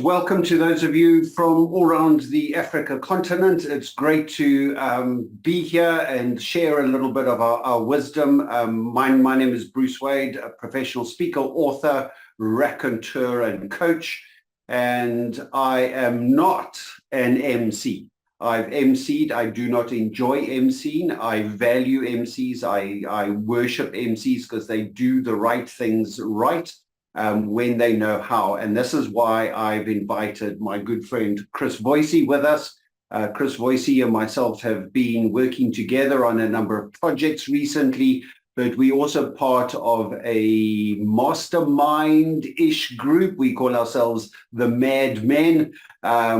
Welcome to those of you from all around the Africa continent. It's great to be here and share a little bit of our wisdom. My name is Bruce Wade, a professional speaker, author, raconteur, and coach. And I am not an MC. I've MC'd. I do not enjoy MCing. I value MCs. I worship MCs because they do the right things right. When they know how. And this is why I've invited my good friend Chris Voysey with us. Chris Voysey and myself have been working together on a number of projects recently, but we're also part of a mastermind-ish group. We call ourselves the Mad Men.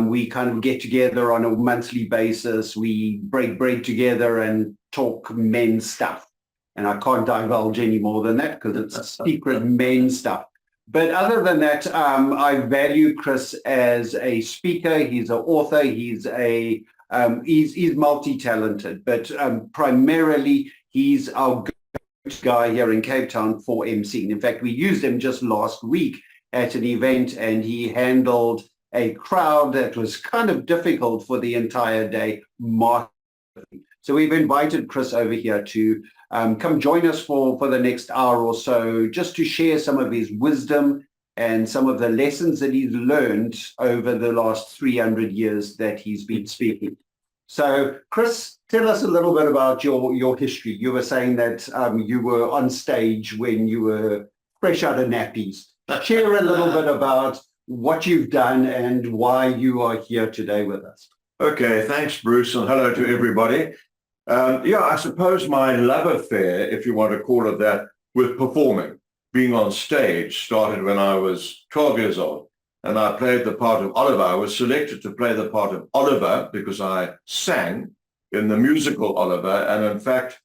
We kind of get together on a monthly basis. We break bread together and talk men stuff. And I can't divulge any more than that because it's secret men stuff. But other than that, I value Chris as a speaker. He's an author. He's multi-talented, but primarily he's our guy here in Cape Town for MCing. In fact, we used him just last week at an event, and he handled a crowd that was kind of difficult for the entire day. So we've invited Chris over here to come join us for the next hour or so, just to share some of his wisdom and some of the lessons that he's learned over the last 300 years that he's been speaking. So, Chris, tell us a little bit about your history. You were saying that you were on stage when you were fresh out of nappies. Share a little bit about what you've done and why you are here today with us. Okay, thanks, Bruce, and hello to everybody. I suppose my love affair, if you want to call it that, with performing, being on stage, started when I was 12 years old, and I played the part of Oliver. I was selected to play the part of Oliver because I sang in the musical Oliver, and in fact,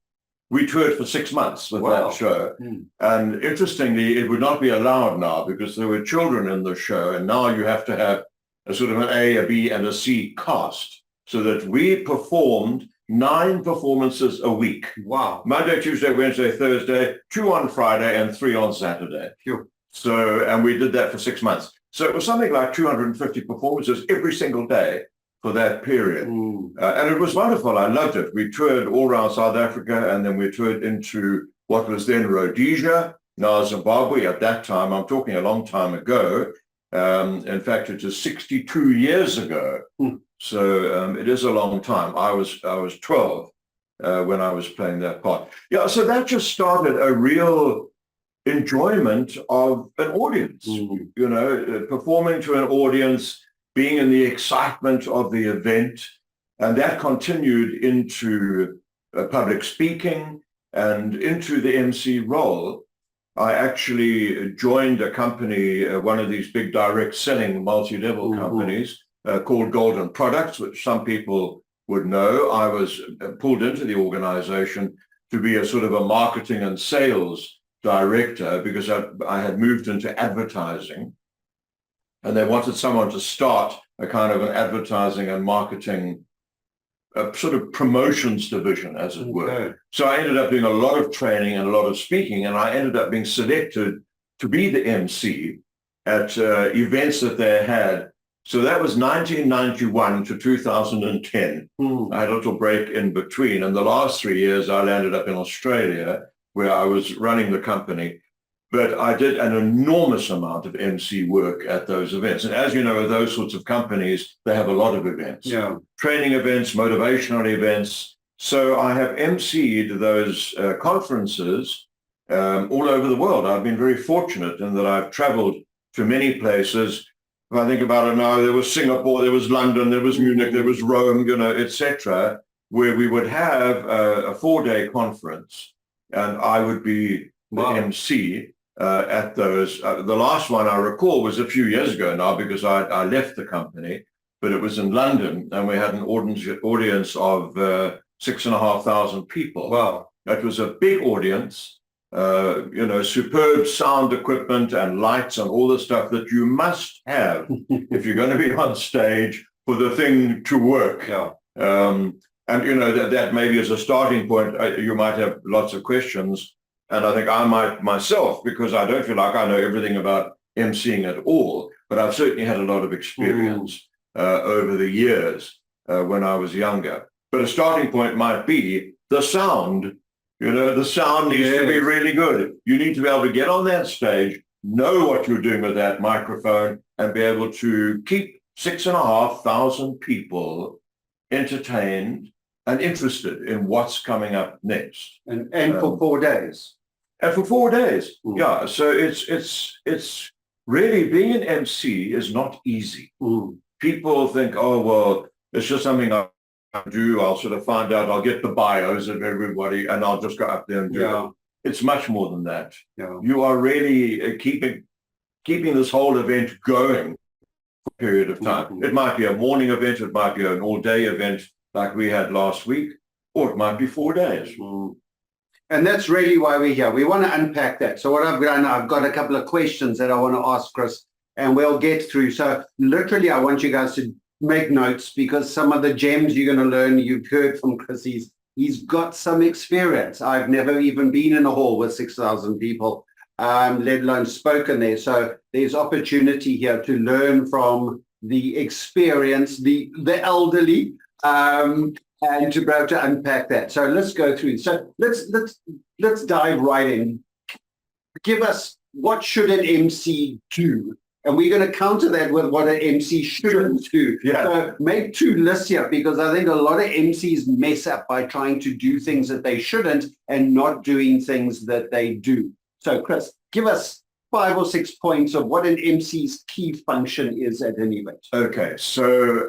we toured for 6 months with that show. And interestingly, it would not be allowed now because there were children in the show, and now you have to have a sort of an A, a B, and a C cast, so that we performed 9 performances a week. Wow. Monday, Tuesday, Wednesday, Thursday, 2 on Friday, and 3 on Saturday. Sure. So, and we did that for 6 months. So it was something like 250 performances every single day for that period. And it was wonderful. I loved it. We toured all around South Africa, and then we toured into what was then Rhodesia, now Zimbabwe at that time. I'm talking a long time ago. In fact, it is 62 years ago. So it is a long time. I was 12 when I was playing that part. Yeah, so that just started a real enjoyment of an audience, you know, performing to an audience, being in the excitement of the event. And that continued into public speaking and into the MC role. I actually joined a company, one of these big direct selling multi-level companies called Golden Products, which some people would know. I was pulled into the organization to be a sort of a marketing and sales director because I had moved into advertising, and they wanted someone to start a kind of an advertising and marketing sort of promotions division, as it were. So I ended up doing a lot of training and a lot of speaking, and I ended up being selected to be the MC at events that they had. So that was 1991 to 2010. I had a little break in between, and the last 3 years I landed up in Australia where I was running the company. But I did an enormous amount of MC work at those events. And as you know, those sorts of companies, they have a lot of events. Yeah. Training events, motivational events. So I have MC'd those conferences all over the world. I've been very fortunate in that I've traveled to many places. If I think about it now, there was Singapore, there was London, there was Munich, there was Rome, you know, etc., where we would have a 4-day conference, and I would be the MC at those. The last one I recall was a few years ago now because I left the company, but it was in London, and we had an audience of 6,500 people. Wow. That was a big audience. You know, superb sound equipment and lights and all the stuff that you must have if you're going to be on stage for the thing to work. Yeah. And, you know, that maybe as a starting point, you might have lots of questions. And I think I might myself, because I don't feel like I know everything about emceeing at all, but I've certainly had a lot of experience over the years when I was younger. But a starting point might be the sound. The sound needs to be really good. You need to be able to get on that stage, know what you're doing with that microphone, and be able to keep 6,500 people entertained and interested in what's coming up next. And for 4 days. And for 4 days, yeah. So it's really, being an MC is not easy. People think, oh, well, it's just something I do. I'll sort of find out, I'll get the bios of everybody and I'll just go up there and do it. It's much more than that. You are really keeping this whole event going for a period of time. It might be a morning event, it might be an all-day event like we had last week, or it might be 4 days. And that's really why we're here. We want to unpack that. So what I've done, I've got a couple of questions that I want to ask Chris, and we'll get through. So literally, I want you guys to make notes, because some of the gems you're going to learn, you've heard from Chris, he's got some experience. I've never even been in a hall with 6,000 people, let alone spoken there. So there's opportunity here to learn from the experience, the elderly, and to be able to unpack that. So let's go through. So let's dive right in. Give us, what should an MC do? And we're going to counter that with what an MC shouldn't do. So make 2 lists here, because I think a lot of MCs mess up by trying to do things that they shouldn't and not doing things that they do. So Chris, give us 5 or 6 points of what an MC's key function is at an event. Okay, so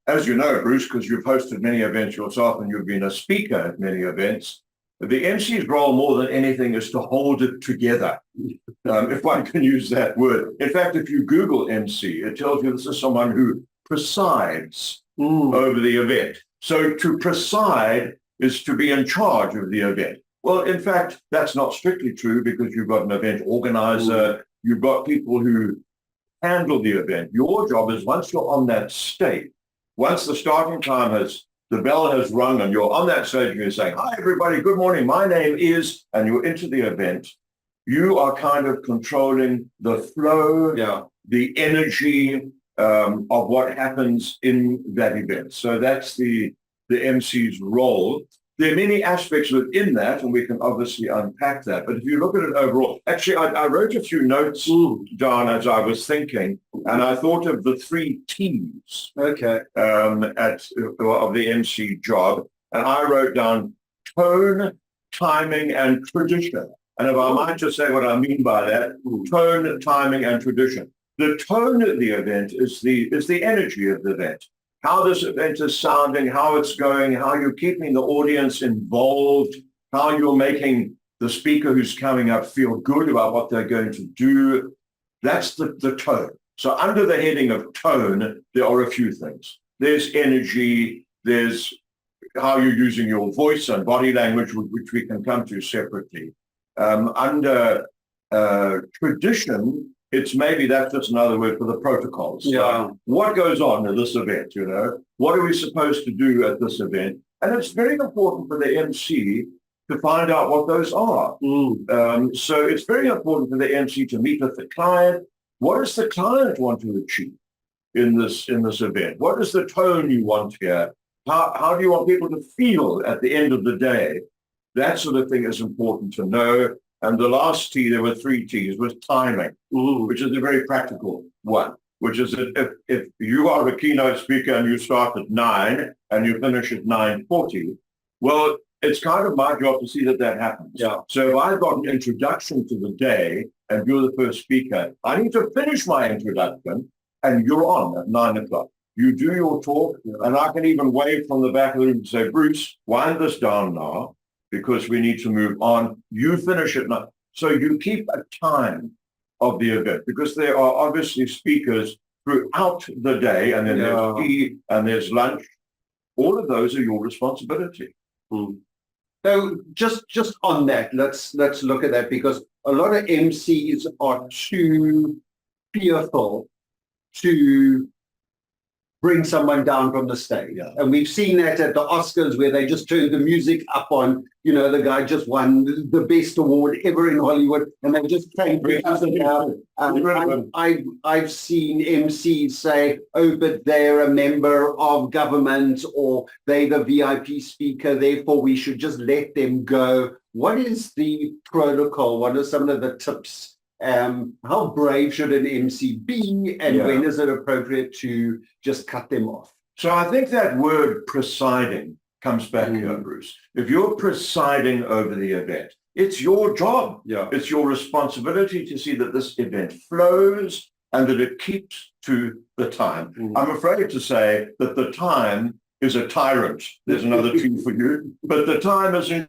as you know, Bruce, because you've hosted many events yourself and you've been a speaker at many events, the MC's role more than anything is to hold it together, if one can use that word. In fact, if you Google MC, it tells you this is someone who presides over the event. So to preside is to be in charge of the event. Well, in fact, that's not strictly true, because you've got an event organizer, you've got people who handle the event. Your job is, once you're on that stage, once the starting time the bell has rung and you're on that stage and you're saying, hi, everybody, good morning, my name is, and you're into the event, you are kind of controlling the flow, the energy of what happens in that event. So that's the MC's role. There are many aspects within that, and we can obviously unpack that. But if you look at it overall, actually, I wrote a few notes down as I was thinking, and I thought of the 3 T's of the MC job. And I wrote down tone, timing, and tradition. And if I might just say what I mean by that, tone, timing, and tradition. The tone of the event is the energy of the event. How this event is sounding, how it's going, how you're keeping the audience involved, how you're making the speaker who's coming up feel good about what they're going to do. That's the tone. So under the heading of tone, there are a few things. There's energy, there's how you're using your voice and body language, which we can come to separately. Under tradition, that's just another word for the protocols. What goes on at this event, What are we supposed to do at this event? And it's very important for the MC to find out what those are. So it's very important for the MC to meet with the client. What does the client want to achieve in this event? What is the tone you want here? How do you want people to feel at the end of the day? That sort of thing is important to know. And the last T, there were 3 T's, was timing, which is a very practical one, which is that if you are a keynote speaker and you start at 9 and you finish at 9:40, well, it's kind of my job to see that happens. So if I've got an introduction to the day and you're the first speaker, I need to finish my introduction and you're on at 9 o'clock. You do your talk, and I can even wave from the back of the room and say, Bruce, wind this down now, because we need to move on. You finish it now. So you keep a time of the event, because there are obviously speakers throughout the day, and then there's tea and there's lunch. All of those are your responsibility. So just on that, let's look at that, because a lot of MCs are too fearful to bring someone down from the stage. Yeah. And we've seen that at the Oscars where they just turned the music up on, you know, the guy just won the best award ever in Hollywood, and they just cranked the music out. I've seen MCs say, oh, but they're a member of government, or they're the VIP speaker, therefore we should just let them go. What is the protocol? What are some of the tips? How brave should an MC be, and when is it appropriate to just cut them off? So I think that word presiding comes back here, Bruce. If you're presiding over the event, it's your job. Yeah. It's your responsibility to see that this event flows and that it keeps to the time. I'm afraid to say that the time is a tyrant. There's another T for you, but the time is in.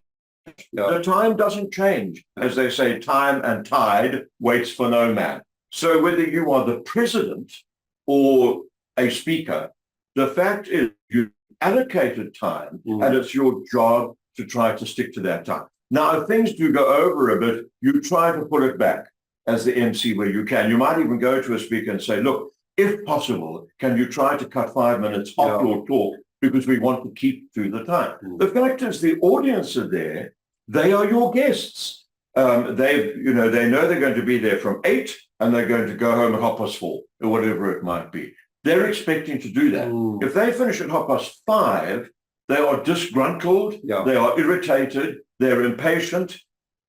The time doesn't change. As they say, time and tide waits for no man. So whether you are the president or a speaker, the fact is you allocated time and it's your job to try to stick to that time. Now, if things do go over a bit, you try to pull it back as the MC where you can. You might even go to a speaker and say, look, if possible, can you try to cut 5 minutes off your talk, because we want to keep to the time. The fact is the audience are there. They are your guests. They know they're going to be there from 8 and they're going to go home at 4:30 or whatever it might be. They're expecting to do that. If they finish at 5:30, they are disgruntled, they are irritated, they're impatient,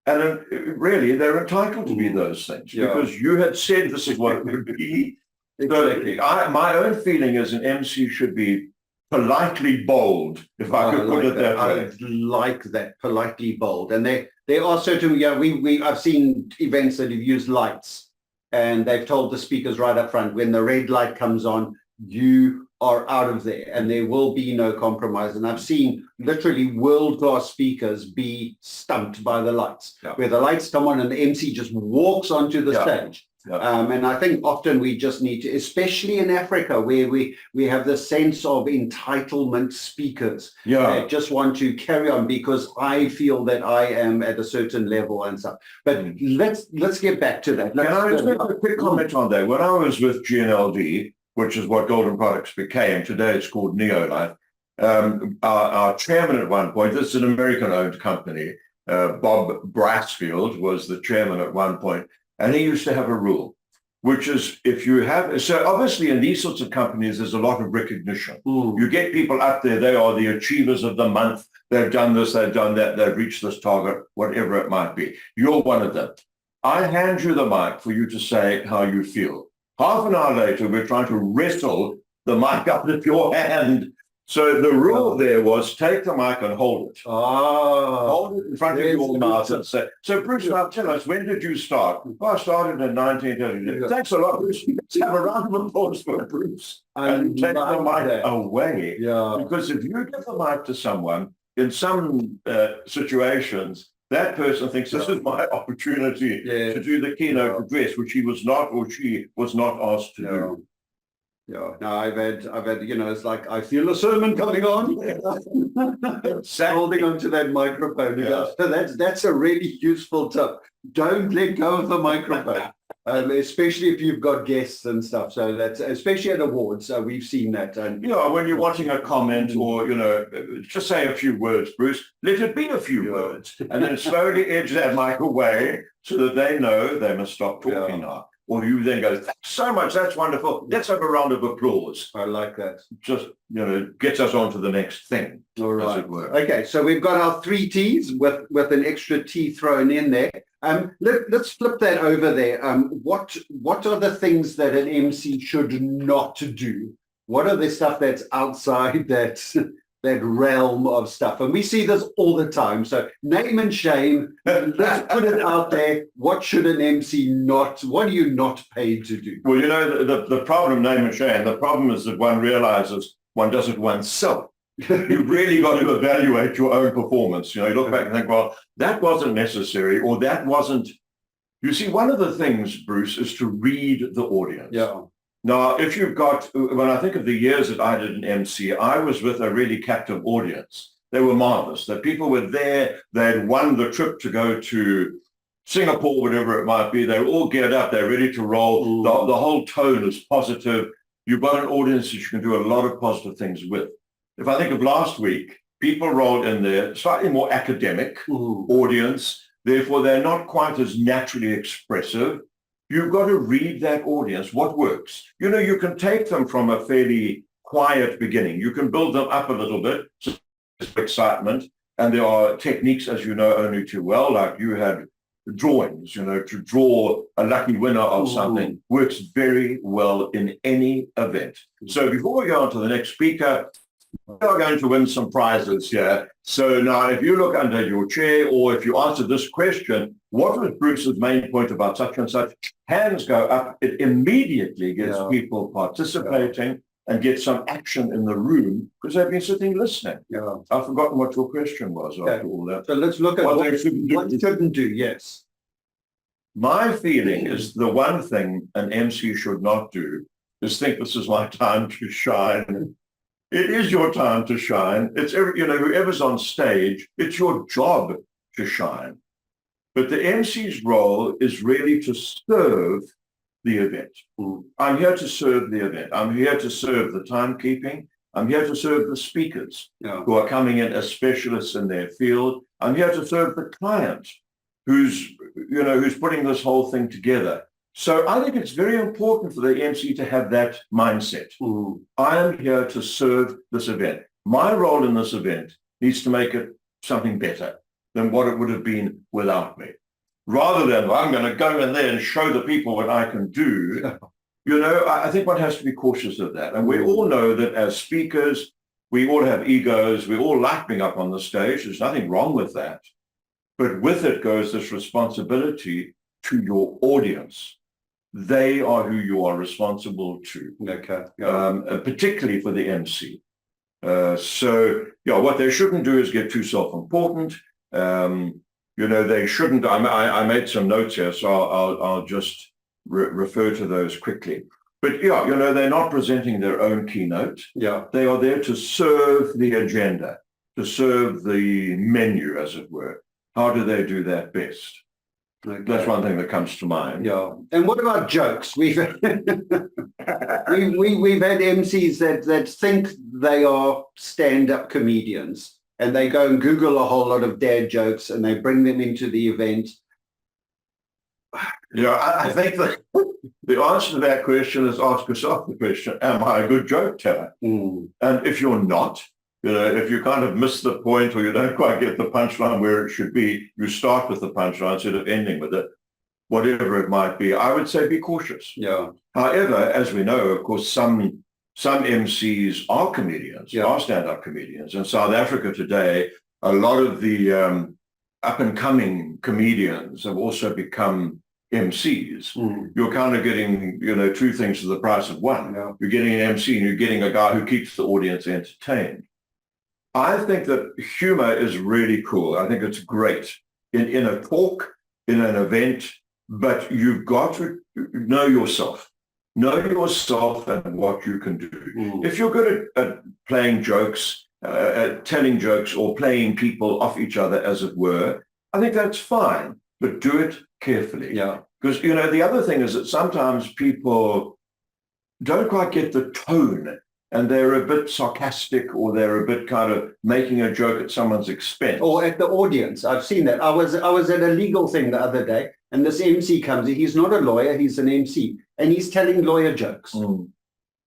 and really they're entitled to be those things because you had said this is what it would be. Exactly. So my own feeling is an MC should be politely bold, if I could put it that way. I like that, politely bold. And there are certain, I've seen events that have used lights, and they've told the speakers right up front, when the red light comes on, you are out of there, and there will be no compromise. And I've seen literally world-class speakers be stumped by the lights, where the lights come on and the MC just walks onto the stage. And I think often we just need to, especially in Africa, where we have this sense of entitlement speakers that just want to carry on because I feel that I am at a certain level and stuff. But let's get back to that. Can I just make a quick comment on that? When I was with GNLD, which is what Golden Products became, today it's called Neolife, our chairman at one point, this is an American-owned company, Bob Brassfield was the chairman at one point, and he used to have a rule, which is if you have, so obviously in these sorts of companies, there's a lot of recognition. You get people up there, they are the achievers of the month. They've done this, they've done that, they've reached this target, whatever it might be. You're one of them. I hand you the mic for you to say how you feel. Half an hour later, we're trying to wrestle the mic out of your hand. So the rule there was take the mic and hold it. Hold it in front of your mouth and say, so Bruce, now tell us, when did you start? I started in 1932. Thanks a lot, Bruce. Let's have a round of applause for Bruce. And take the mic away. Because if you give the mic to someone, in some situations, that person thinks this is my opportunity to do the keynote address, which he was not, or she was not asked to do. No, I've had, it's like I feel a sermon coming on. Holding onto that microphone. So that's a really useful tip. Don't let go of the microphone, especially if you've got guests and stuff. So that's especially at awards. So we've seen that. And when you're watching a comment or just say a few words, Bruce. Let it be a few words, and then slowly edge that mic away so that they know they must stop talking now. Or you then go, thanks so much, that's wonderful. Let's have a round of applause. I like that. Just, gets us on to the next thing. All right. As it were. Okay, so we've got our 3 T's with an extra T thrown in there. Let's flip that over there. What are the things that an MC should not do? What are the stuff that's outside that realm of stuff? And we see this all the time. So name and shame, let's put it out there. What should an MC what are you not paid to do? Well, the problem, name and shame, the problem is that one realizes one does it oneself. You've really got to evaluate your own performance. You look back and think, well, that wasn't necessary, or that wasn't. You see, one of the things, Bruce, is to read the audience. Now, if you've got, when I think of the years that I did an MC, I was with a really captive audience. They were marvelous. The people were there. They had won the trip to go to Singapore, whatever it might be. They were all geared up. They're ready to roll. The whole tone is positive. you've got an audience that you can do a lot of positive things with. If I think of last week, people rolled in there, slightly more academic audience, therefore they're not quite as naturally expressive. You've got to read that audience, what works. You know, you can take them from a fairly quiet beginning. You can build them up a little bit, so excitement, and there are techniques, as you know only too well, like you had drawings, you know, to draw a lucky winner of something works very well in any event. So before we go on to the next speaker, we are going to win some prizes here. So now if you look under your chair, or if you answer this question, what was Bruce's main point about such and such? Hands go up. It immediately gets people participating and get some action in the room because they've been sitting listening. I've forgotten what your question was after all that. So let's look at what they shouldn't do. Yes. My feeling is the one thing an MC should not do is think this is my time to shine. It is your time to shine. It's you know, whoever's on stage, it's your job to shine. But the MC's role is really to serve the event. I'm here to serve the event. I'm here to serve the timekeeping. I'm here to serve the speakers who are coming in as specialists in their field. I'm here to serve the client who's putting this whole thing together. So I think it's very important for the MC to have that mindset. I am here to serve this event. My role in this event needs to make it something better than what it would have been without me. Rather than I'm going to go in there and show the people what I can do, you know, I think one has to be cautious of that. And we all know that as speakers, we all have egos. We all like being up on the stage. There's nothing wrong with that. But with it goes this responsibility to your audience. They are who you are responsible to, particularly for the MC. So, what they shouldn't do is get too self-important. You know, they shouldn't. I made some notes here, so I'll just refer to those quickly. But you know, they're not presenting their own keynote. They are there to serve the agenda, to serve the menu, as it were. How do they do that best? That's one thing that comes to mind. And what about jokes? We've we've had MCs that think they are stand-up comedians, and they go and Google a whole lot of dad jokes and they bring them into the event. I think that the answer to that question is ask yourself the question, am I a good joke teller? And if you're not, you know, if you kind of miss the point or you don't quite get the punchline where it should be, you start with the punchline instead of ending with it, whatever it might be, I would say be cautious. However, as we know, of course, some MCs are comedians, are stand-up comedians. In South Africa today, a lot of the up-and-coming comedians have also become MCs. You're kind of getting, you know, two things for the price of one. You're getting an MC and you're getting a guy who keeps the audience entertained. I think that humor is really cool. I think it's great in a talk, in an event, but you've got to know yourself. Know yourself and what you can do. If you're good at playing jokes, telling jokes or playing people off each other, as it were, I think that's fine, but do it carefully. Because, you know, the other thing is that sometimes people don't quite get the tone and they're a bit sarcastic or they're a bit kind of making a joke at someone's expense. Or at the audience. I've seen that. I was at a legal thing the other day and this MC comes in. He's not a lawyer, he's an MC. And he's telling lawyer jokes.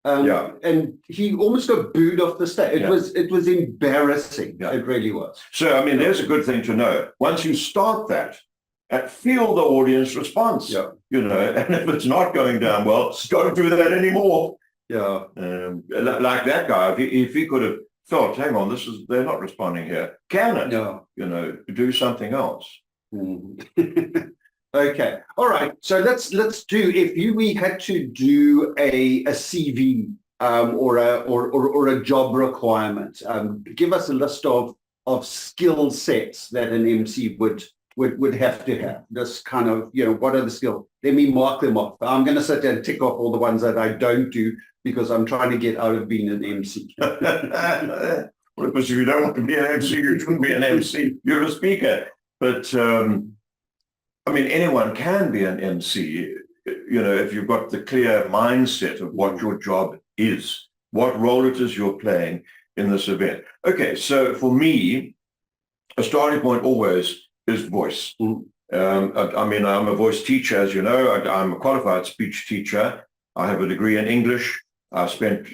And he almost got booed off the stage. It was embarrassing. It really was. So, I mean, there's a good thing to know. Once you start that, feel the audience response. You know, and if it's not going down well, don't do that anymore. Like that guy, if he could have felt, hang on, they're not responding here. Can it? You know, do something else. Okay. All right. So let's do, if we had to do a CV or a job requirement, give us a list of skill sets that an MC would have to have. This kind of, you know, what are the skills? Let me mark them off. I'm going to sit there and tick off all the ones that I don't do because I'm trying to get out of being an MC. Because if you don't want to be an MC, you shouldn't be an MC. You're a speaker. But I mean, anyone can be an MC, you know, if you've got the clear mindset of what your job is, what role it is you're playing in this event. Okay, so for me, a starting point always is voice. I mean, I'm a voice teacher, as you know. I'm a qualified speech teacher. I have a degree in English. I spent,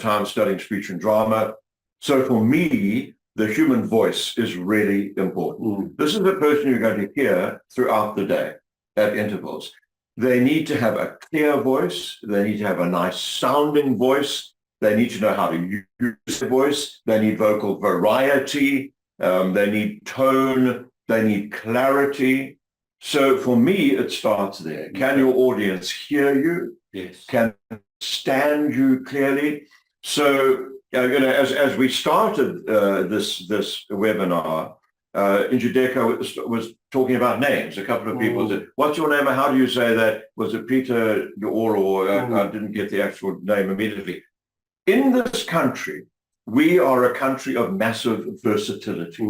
time studying speech and drama. So for me, the human voice is really important. This is the person you're going to hear throughout the day at intervals. They need to have a clear voice. They need to have a nice sounding voice. They need to know how to use their voice. They need vocal variety. They need tone. They need clarity. So for me, it starts there. Can your audience hear you? Yes. Can they stand you clearly? So, as we started this webinar, Njideka was talking about names. A couple of people said, "What's your name? How do you say that? Was it Peter or I didn't get the actual name immediately." In this country, we are a country of massive versatility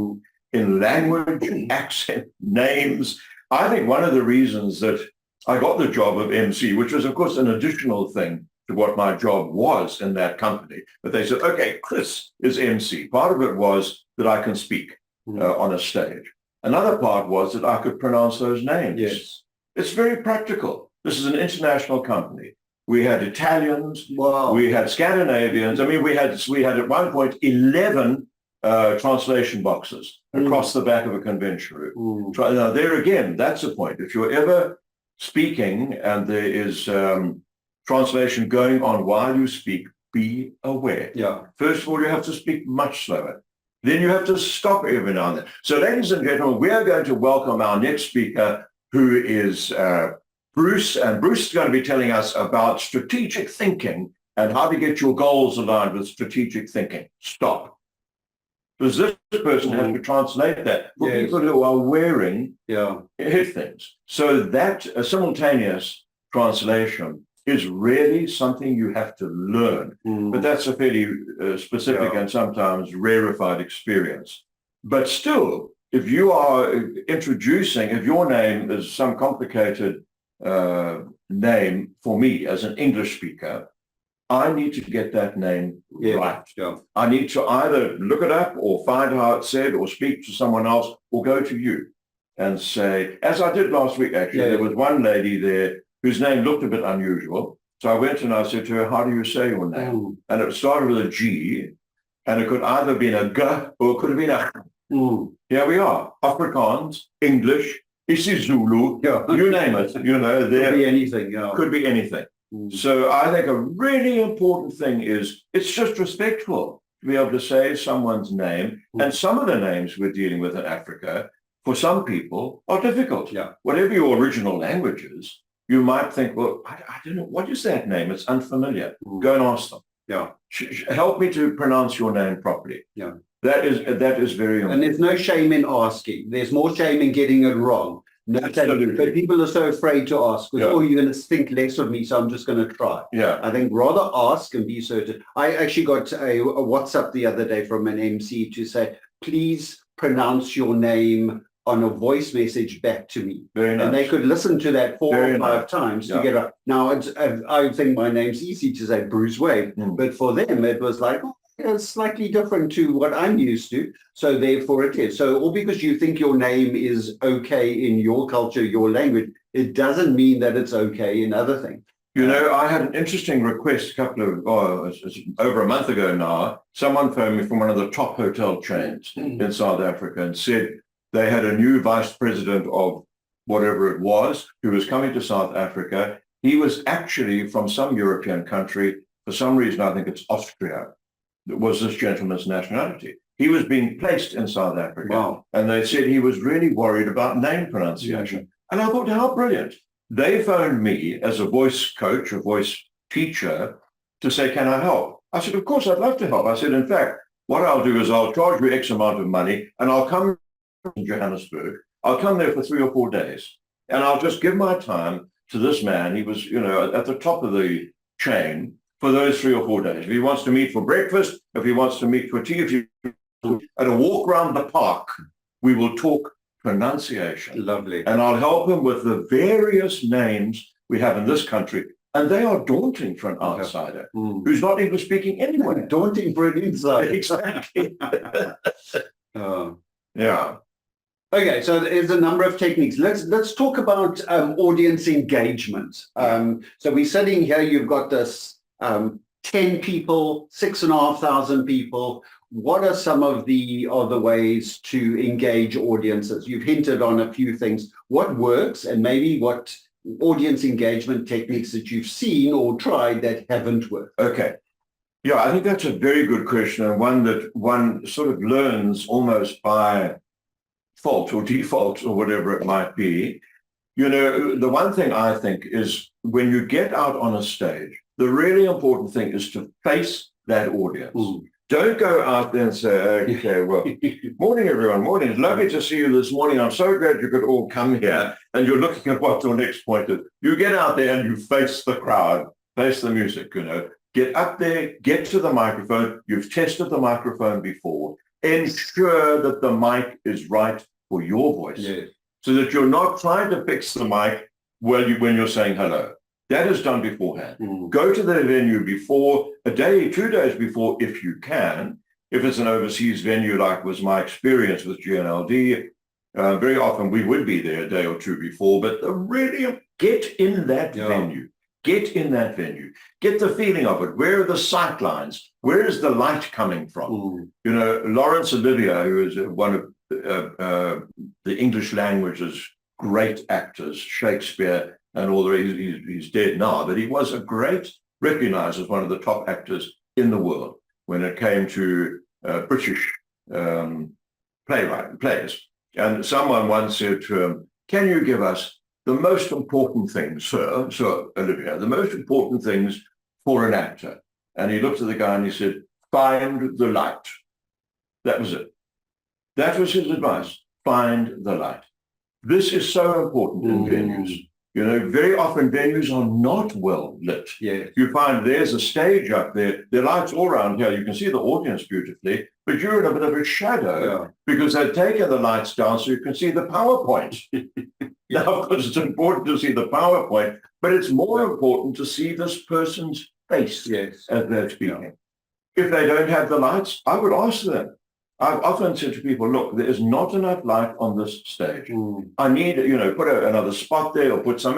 in language, accent, names. I think one of the reasons that I got the job of MC, which was, of course, an additional thing to what my job was in that company, but they said, okay, Chris is MC. Part of it was that I can speak on a stage. Another part was that I could pronounce those names. Yes. It's very practical. This is an international company. We had Italians, Wow. We had Scandinavians. I mean, we had at one point 11 translation boxes across the back of a convention room. Now, there again, that's the point. If you're ever speaking and there is translation going on while you speak, be aware. Yeah. First of all, you have to speak much slower. Then you have to stop every now and then. So, ladies and gentlemen, we are going to welcome our next speaker, who is Bruce, and Bruce is going to be telling us about strategic thinking and how to get your goals aligned with strategic thinking. Stop. Because this person has to translate that for people who are wearing headphones. So that simultaneous translation is really something you have to learn. But that's a fairly specific and sometimes rarefied experience. But still, if you are introducing, if your name is some complicated name for me as an English speaker, I need to get that name right. I need to either look it up or find how it's said or speak to someone else or go to you and say, as I did last week, actually, there was one lady there whose name looked a bit unusual. So I went and I said to her, how do you say your name? And it started with a G, and it could either have been a G or it could have been a H. Here we are, Afrikaans, English, isiZulu, you name it, there could be anything. Could be anything. So I think a really important thing is it's just respectful to be able to say someone's name. And some of the names we're dealing with in Africa, for some people, are difficult. Whatever your original language is, you might think, well, I don't know, what is that name? It's unfamiliar. Go and ask them. Help me to pronounce your name properly. That is very important. And there's no shame in asking. There's more shame in getting it wrong. No, but people are so afraid to ask because, oh, you're going to think less of me, so I'm just going to try. I think rather ask and be certain. I actually got a WhatsApp the other day from an MC to say, please pronounce your name on a voice message back to me. Very nice. And they could listen to that 4 or 5 times to get it. Now, I think my name's easy to say, Bruce Wade, but for them, it was like, oh, it's slightly different to what I'm used to. So therefore it is. So all because you think your name is okay in your culture, your language, it doesn't mean that it's okay in other things. I had an interesting request over a month ago now. Someone phoned me from one of the top hotel chains in South Africa and said they had a new vice president of whatever it was who was coming to South Africa. He was actually from some European country. For some reason, I think it's Austria. Was this gentleman's nationality. He was being placed in South Africa. And they said he was really worried about name pronunciation. And I thought, how brilliant. They phoned me as a voice coach, a voice teacher, to say, can I help? I said, of course, I'd love to help. I said, in fact, what I'll do is I'll charge you X amount of money and I'll come to Johannesburg. I'll come there for 3 or 4 days. And I'll just give my time to this man. He was, at the top of the chain for those 3 or 4 days. If he wants to meet for breakfast, if he wants to meet for tea, at a walk around the park, we will talk pronunciation. Lovely. And I'll help him with the various names we have in this country. And they are daunting for an outsider who's not English speaking anyway. Daunting for an insider. Exactly. Yeah. Okay, so there's a number of techniques. Let's talk about audience engagement. So we're sitting here, you've got this 10 people, 6,500 people. What are some of the other ways to engage audiences? You've hinted on a few things. What works, and maybe what audience engagement techniques that you've seen or tried that haven't worked? Okay. Yeah, I think that's a very good question, and one that one sort of learns almost by fault or default or whatever it might be. You know, the one thing I think is when you get out on a stage, the really important thing is to face that audience. Don't go out there and say, okay, well, morning, everyone. Morning. It's lovely to see you this morning. I'm so glad you could all come here. And you're looking at what your next point is. You get out there and you face the crowd, face the music, you know. Get up there, get to the microphone. You've tested the microphone before. Ensure that the mic is right for your voice. Yes. So that you're not trying to fix the mic when you're saying hello. That is done beforehand. Go to the venue before, a day, 2 days before, if you can. If it's an overseas venue, like was my experience with GNLD, very often we would be there a day or two before, but really get in that venue. Get in that venue. Get the feeling of it. Where are the sight lines? Where is the light coming from? You know, Laurence Olivier, who is one of the English language's great actors, Shakespeare, and all the rest, he's dead now, but he was a great, recognized as one of the top actors in the world when it came to British plays. And someone once said to him, can you give us the most important things, Sir Olivier, the most important things for an actor? And he looked at the guy and he said, find the light. That was it. That was his advice. Find the light. This is so important in venues. You know, very often venues are not well lit. You find there's a stage up there, there are lights all around here, you can see the audience beautifully, but you're in a bit of a shadow because they've taken the lights down so you can see the PowerPoint. Now, of course, it's important to see the PowerPoint, but it's more important to see this person's face as they're speaking. If they don't have the lights, I would ask them. I've often said to people, look, there is not enough light on this stage. I need, you know, put another spot there or put some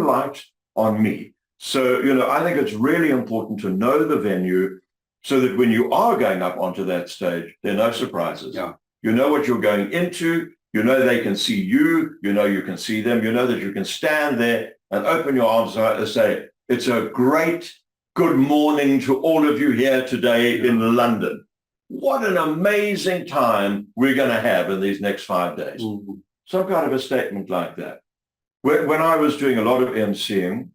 light on me. So, you know, I think it's really important to know the venue so that when you are going up onto that stage, there are no surprises. You know what you're going into. You know they can see you. You know you can see them. You know that you can stand there and open your arms and say, it's a great good morning to all of you here today in London. What an amazing time we're going to have in these next 5 days. Some kind of a statement like that. When I was doing a lot of MCing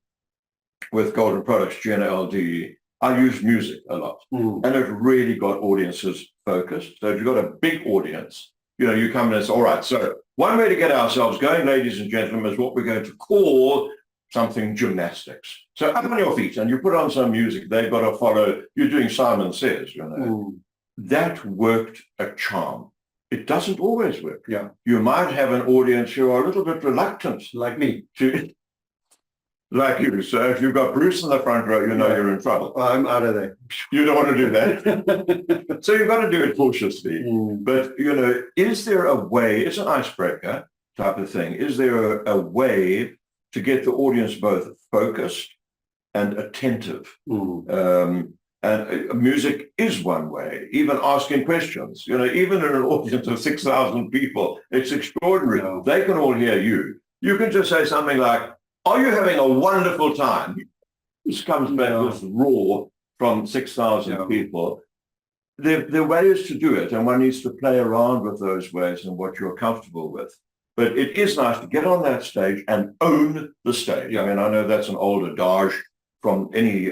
with Golden Products, GNLD, I used music a lot. And it really got audiences focused. So if you've got a big audience, you know, you come in and say, all right, so one way to get ourselves going, ladies and gentlemen, is what we're going to call something gymnastics. So up on your feet and you put on some music, they've got to follow, you're doing Simon Says, you know. That worked a charm. It doesn't always work. You might have an audience who are a little bit reluctant, like me, like you. So if you've got Bruce in the front row, you know you're in trouble. I'm out of there. You don't want to do that. So you've got to do it cautiously. But, you know, is there a way, it's an icebreaker type of thing, is there a way to get the audience both focused and attentive? And music is one way, even asking questions. You know, even in an audience of 6,000 people, it's extraordinary. They can all hear you. You can just say something like, are you having a wonderful time? This comes back this roar from 6,000 people. There are ways to do it, and one needs to play around with those ways and what you're comfortable with. But it is nice to get on that stage and own the stage. I mean, I know that's an old adage from any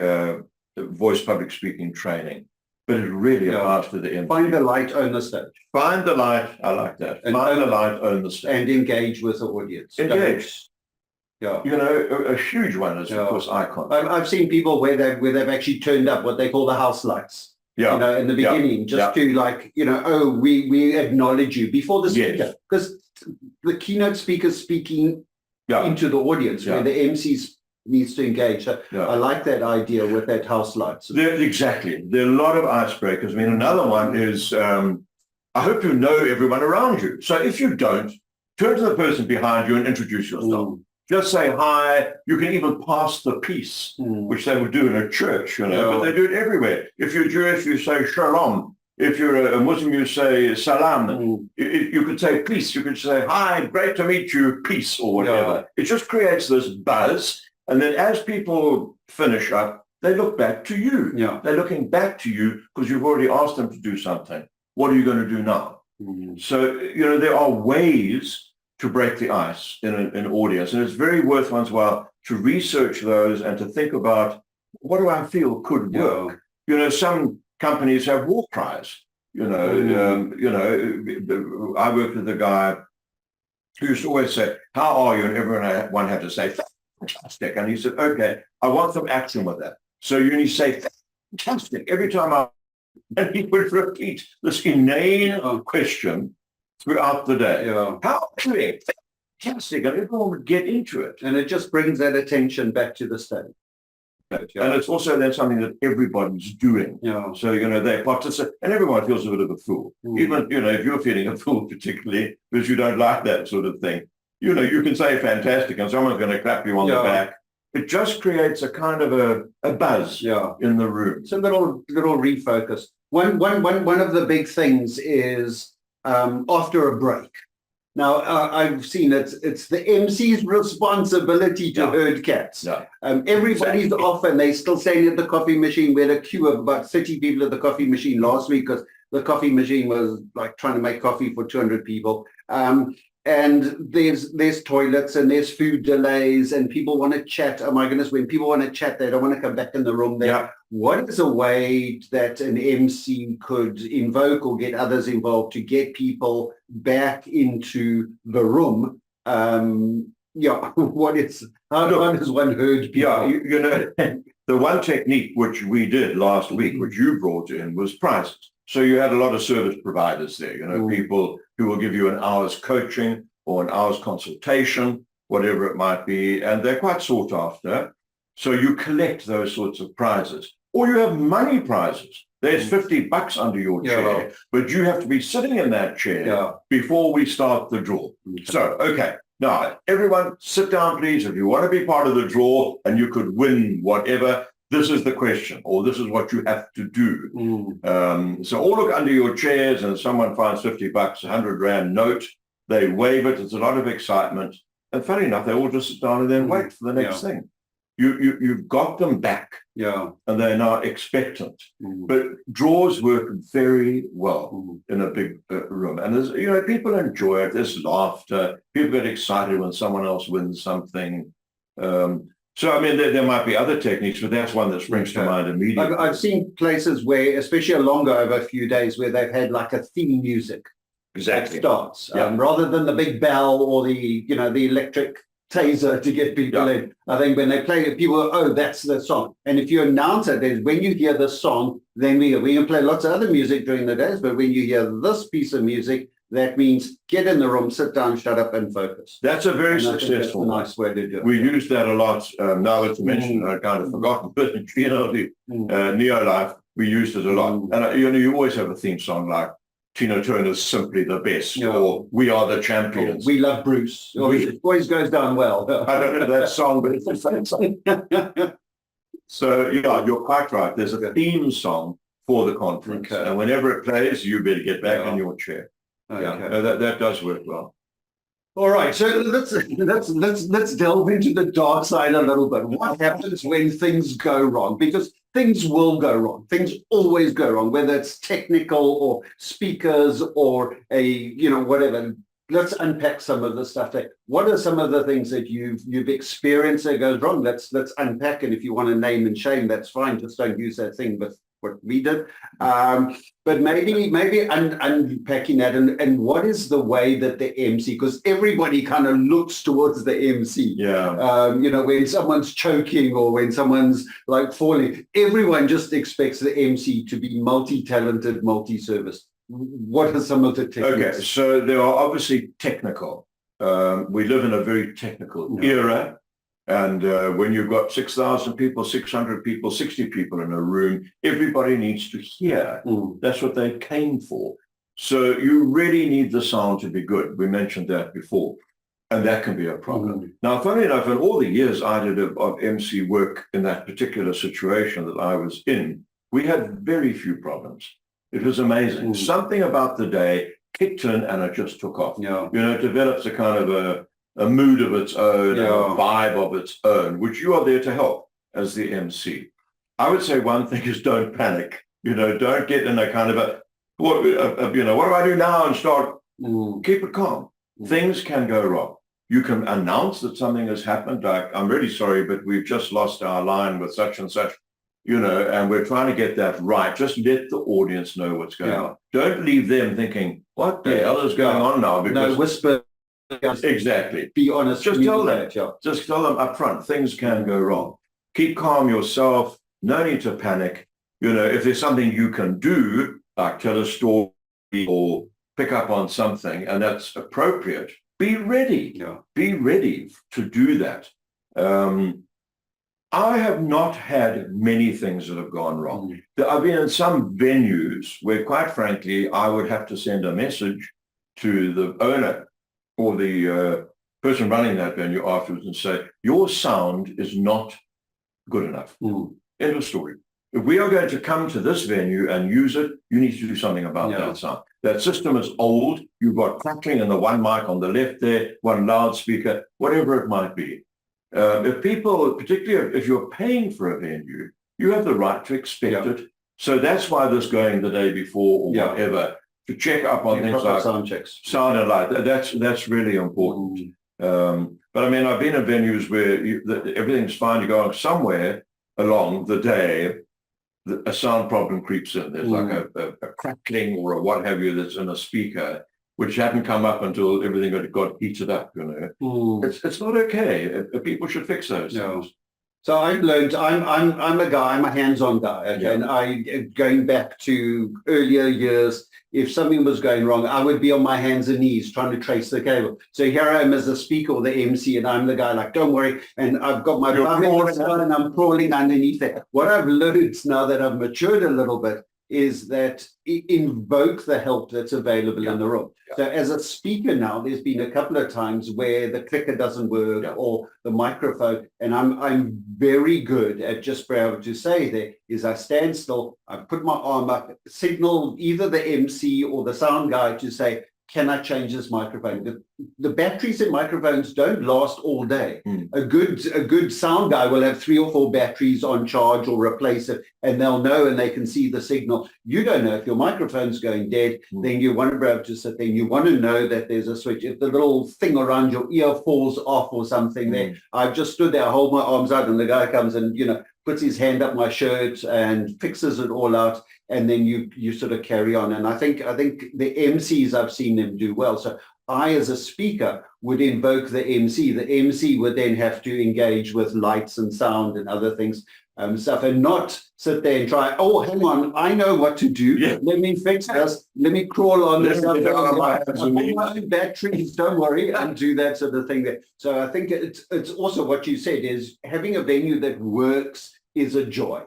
voice public speaking training, but it really applies to the end. Find the light, own the stage. Find the light, I like that. And find the light, own the stage. And engage with the audience. Engage. You know, a huge one is, of course, icon. I've seen people where they've actually turned up what they call the house lights. You know, in the beginning, just to like, you know, oh, we acknowledge you before the speaker. Because the keynote speaker is speaking into the audience, where the MC's needs to engage. I like that idea with that house lights. Exactly. There are a lot of icebreakers. I mean, another one is, I hope you know everyone around you. So if you don't, turn to the person behind you and introduce yourself. Just say hi. You can even pass the peace, which they would do in a church, but they do it everywhere. If you're Jewish, you say shalom. If you're a Muslim, you say salam. You could say peace. You could say, hi, great to meet you, peace, or whatever. It just creates this buzz. And then as people finish up, they look back to you. They're looking back to you because you've already asked them to do something. What are you going to do now? So, there are ways to break the ice in an audience. And it's very worth one's while to research those and to think about, what do I feel could work? Some companies have war cries. I worked with a guy who used to always say, how are you? And everyone had to say, fantastic. And he said, okay, I want some action with that. So you need to say, fantastic, every time and he would repeat this inane question throughout the day. How are you doing? Fantastic. And everyone would get into it. And it just brings that attention back to the stage. And it's also then something that everybody's doing. So, they participate, and everyone feels a bit of a fool. Even, if you're feeling a fool particularly, because you don't like that sort of thing, you can say fantastic and someone's going to clap you on the back. It just creates a kind of a buzz in the room. It's a little refocus. One of the big things is after a break. Now, I've seen it's the MC's responsibility to herd cats. Everybody's off and they're still standing at the coffee machine. We had a queue of about 30 people at the coffee machine last week because the coffee machine was like trying to make coffee for 200 people. And there's toilets and there's food delays and people want to chat. Oh my goodness, when people want to chat, they don't want to come back in the room. What is a way that an MC could invoke or get others involved to get people back into the room? How does one herd people? The one technique which we did last week, which you brought in, was prices. So you had a lot of service providers there, people who will give you an hour's coaching or an hour's consultation, whatever it might be, and they're quite sought after. So you collect those sorts of prizes. Or you have money prizes. There's $50 under your chair, but you have to be sitting in that chair before we start the draw. So, okay, now everyone sit down, please. If you want to be part of the draw and you could win whatever, this is the question, or this is what you have to do. So all look under your chairs and someone finds $50, $100 note, they wave it, it's a lot of excitement. And funny enough, they all just sit down and then wait for the next thing. You've got them back, and they're now expectant. But draws work very well in a big room, and there's people enjoy it. There's laughter. People get excited when someone else wins something. So I mean, there might be other techniques, but that's one that springs to mind immediately. I've seen places where, especially longer over a few days, where they've had like a theme music. Exactly. That starts rather than the big bell or the electric taser to get people in. I think when they play it, people go, that's the song. And if you announce it, when you hear the song, then we can play lots of other music during the days, but when you hear this piece of music, that means get in the room, sit down, shut up, and focus. That's a very successful nice way to do it. We use that a lot. Now that you mentioned, I kind of forgotten, but in Neo-Life, we used it a lot. And you always have a theme song like Tina Turner's Simply the Best, or We Are the Champions. We Love Bruce. It always goes down well. I don't know that song, but it's the same song. So, you're quite right. There's a theme song for the conference. And whenever it plays, you better get back in your chair. That does work well. All right, so let's delve into the dark side a little bit. What happens when things go wrong? Because things will go wrong. Things always go wrong, whether it's technical or speakers or whatever. Let's unpack some of the stuff. What are some of the things that you've experienced that goes wrong? Let's unpack, and if you want to name and shame, that's fine. Just don't use that thing, but what we did. But maybe unpacking that and what is the way that the MC, because everybody kind of looks towards the MC. When someone's choking or when someone's like falling, everyone just expects the MC to be multi-talented, multi-service. What are some of the techniques? Okay, so there are obviously technical. We live in a very technical era. And when you've got 6,000 people, 600 people, 60 people in a room, everybody needs to hear. That's what they came for. So you really need the sound to be good. We mentioned that before. And that can be a problem. Now, funny enough, in all the years I did of MC work in that particular situation that I was in, we had very few problems. It was amazing. Something about the day kicked in and it just took off. Yeah. You know, it develops a kind of a mood of its own, a vibe of its own, which you are there to help as the MC. I would say one thing is don't panic. You know, don't get in a kind of what do I do now and start, keep it calm. Things can go wrong. You can announce that something has happened. Like, I'm really sorry, but we've just lost our line with such and such, you know, and we're trying to get that right. Just let the audience know what's going on. Don't leave them thinking, what the hell is going on now? Because no whisper. Exactly. Be honest. Just tell them. Just tell them up front. Things can go wrong. Keep calm yourself. No need to panic. You know, if there's something you can do, like tell a story or pick up on something, and that's appropriate, be ready. Be ready to do that. I have not had many things that have gone wrong. I've been in some venues where, quite frankly, I would have to send a message to the owner or the person running that venue afterwards and say, your sound is not good enough. End of story. If we are going to come to this venue and use it, you need to do something about that sound. That system is old. You've got crackling in the one mic on the left there, one loudspeaker, whatever it might be. If people, particularly if you're paying for a venue, you have the right to expect it. So that's why this going the day before or whatever, to check up on things like sound checks. Sound and light. That's really important. But I mean, I've been in venues where everything's fine. You go somewhere along the day, a sound problem creeps in. There's like a crackling or a what have you that's in a speaker, which hadn't come up until everything got heated up, you know. It's not okay. People should fix those things. So I've learned, I'm a guy, I'm a hands-on guy, okay? And going back to earlier years, if something was going wrong, I would be on my hands and knees trying to trace the cable. So here I am as a speaker or the MC, and I'm the guy like, don't worry, and I've got my and I'm crawling underneath it. What I've learned now that I've matured a little bit is that invoke the help that's available in the room. So as a speaker now, there's been a couple of times where the clicker doesn't work or the microphone, and I'm very good at just being able to say there is I stand still, I put my arm up, signal either the MC or the sound guy to say, can I change this microphone? The batteries in microphones don't last all day. A good sound guy will have 3 or 4 batteries on charge or replace it, and they'll know and they can see the signal. You don't know if your microphone's going dead, then you want to be able to sit there. You want to know that there's a switch. If the little thing around your ear falls off or something there, I've just stood there, I hold my arms out, and the guy comes and, you know, puts his hand up my shirt and fixes it all out, and then you sort of carry on. And I think the MCs, I've seen them do well. So I, as a speaker, would invoke the MC. The MC would then have to engage with lights and sound and other things, stuff, and not sit there and try, oh, hang on, I know what to do. Let me fix this. Let me crawl on this. My batteries, don't worry, and do that sort of thing there. So I think it's also what you said is having a venue that works is a joy.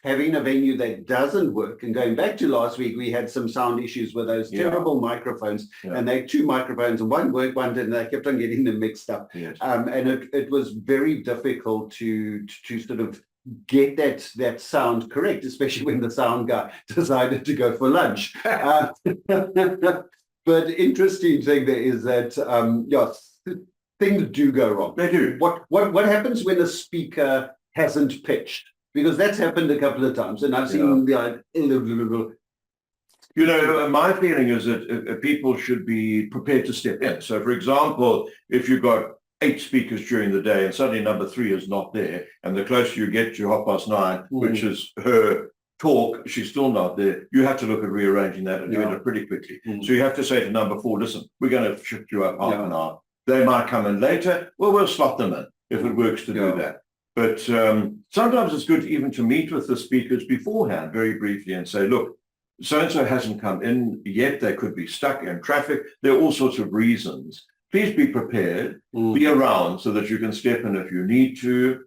Having a venue that doesn't work, and going back to last week, we had some sound issues with those terrible microphones, and they had 2 microphones, and one worked, one didn't. They kept on getting them mixed up, and it was very difficult to sort of get that sound correct, especially when the sound guy decided to go for lunch. But interesting thing there is that things do go wrong. They do. What happens when a speaker hasn't pitched? Because that's happened a couple of times, and I've seen you know, my feeling is that people should be prepared to step in. So, for example, if you've got 8 speakers during the day and suddenly number 3 is not there, and the closer you get to 9:30, which is her talk, she's still not there, you have to look at rearranging that and doing it pretty quickly. So you have to say to number 4, listen, we're going to shift you up half an hour. They might come in later. Well, we'll slot them in if it works to do that. But sometimes it's good even to meet with the speakers beforehand, very briefly, and say, look, so-and-so hasn't come in yet. They could be stuck in traffic. There are all sorts of reasons. please be prepared, be around so that you can step in if you need to,